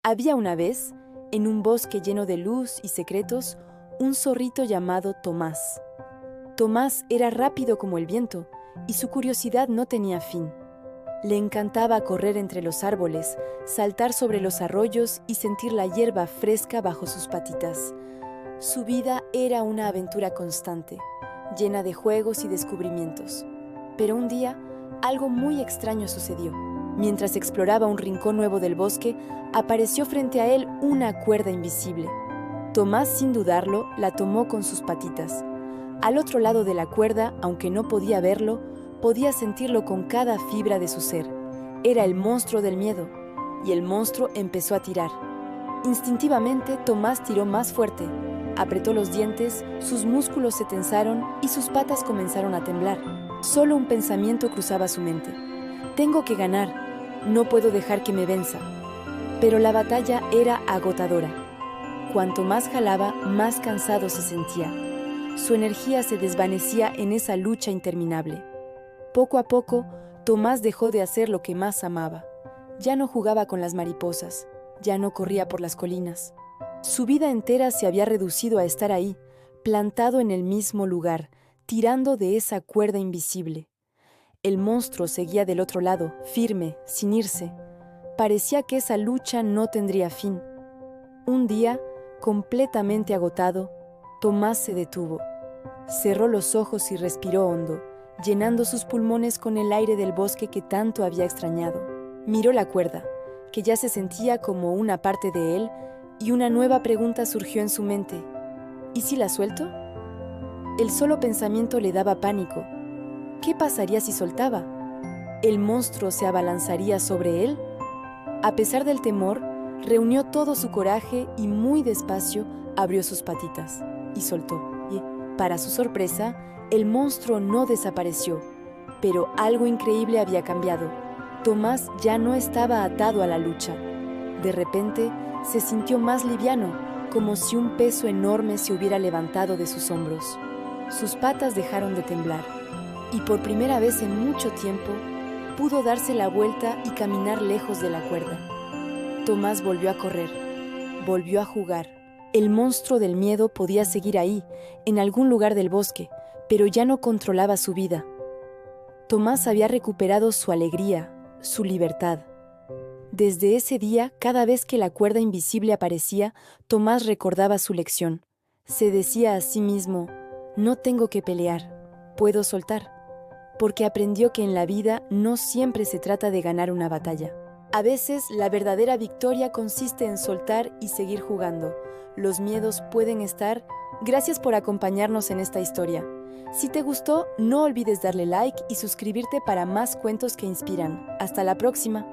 Había una vez, en un bosque lleno de luz y secretos, un zorrito llamado Tomás. Tomás era rápido como el viento y su curiosidad no tenía fin. Le encantaba correr entre los árboles, saltar sobre los arroyos y sentir la hierba fresca bajo sus patitas. Su vida era una aventura constante, llena de juegos y descubrimientos. Pero un día, algo muy extraño sucedió. Mientras exploraba un rincón nuevo del bosque, apareció frente a él una cuerda invisible. Tomás, sin dudarlo, la tomó con sus patitas. Al otro lado de la cuerda, aunque no podía verlo, podía sentirlo con cada fibra de su ser. Era el monstruo del miedo, y el monstruo empezó a tirar. Instintivamente, Tomás tiró más fuerte. Apretó los dientes, sus músculos se tensaron y sus patas comenzaron a temblar. Solo un pensamiento cruzaba su mente. Tengo que ganar. No puedo dejar que me venza. Pero la batalla era agotadora. Cuanto más jalaba, más cansado se sentía. Su energía se desvanecía en esa lucha interminable. Poco a poco, Tomás dejó de hacer lo que más amaba. Ya no jugaba con las mariposas, ya no corría por las colinas. Su vida entera se había reducido a estar ahí, plantado en el mismo lugar, tirando de esa cuerda invisible. El monstruo seguía del otro lado, firme, sin irse. Parecía que esa lucha no tendría fin. Un día, completamente agotado, Tomás se detuvo. Cerró los ojos y respiró hondo, llenando sus pulmones con el aire del bosque que tanto había extrañado. Miró la cuerda, que ya se sentía como una parte de él, y una nueva pregunta surgió en su mente. ¿Y si la suelto? El solo pensamiento le daba pánico. ¿Qué pasaría si soltaba? ¿El monstruo se abalanzaría sobre él? A pesar del temor, reunió todo su coraje y muy despacio abrió sus patitas y soltó. Y, para su sorpresa, el monstruo no desapareció, pero algo increíble había cambiado. Tomás ya no estaba atado a la lucha. De repente, se sintió más liviano, como si un peso enorme se hubiera levantado de sus hombros. Sus patas dejaron de temblar, y por primera vez en mucho tiempo, pudo darse la vuelta y caminar lejos de la cuerda. Tomás volvió a correr, volvió a jugar. El monstruo del miedo podía seguir ahí, en algún lugar del bosque, pero ya no controlaba su vida. Tomás había recuperado su alegría, su libertad. Desde ese día, cada vez que la cuerda invisible aparecía, Tomás recordaba su lección. Se decía a sí mismo, no tengo que pelear, puedo soltar, porque aprendió que en la vida no siempre se trata de ganar una batalla. A veces, la verdadera victoria consiste en soltar y seguir jugando. Los miedos pueden estar. Gracias por acompañarnos en esta historia. Si te gustó, no olvides darle like y suscribirte para más cuentos que inspiran. Hasta la próxima.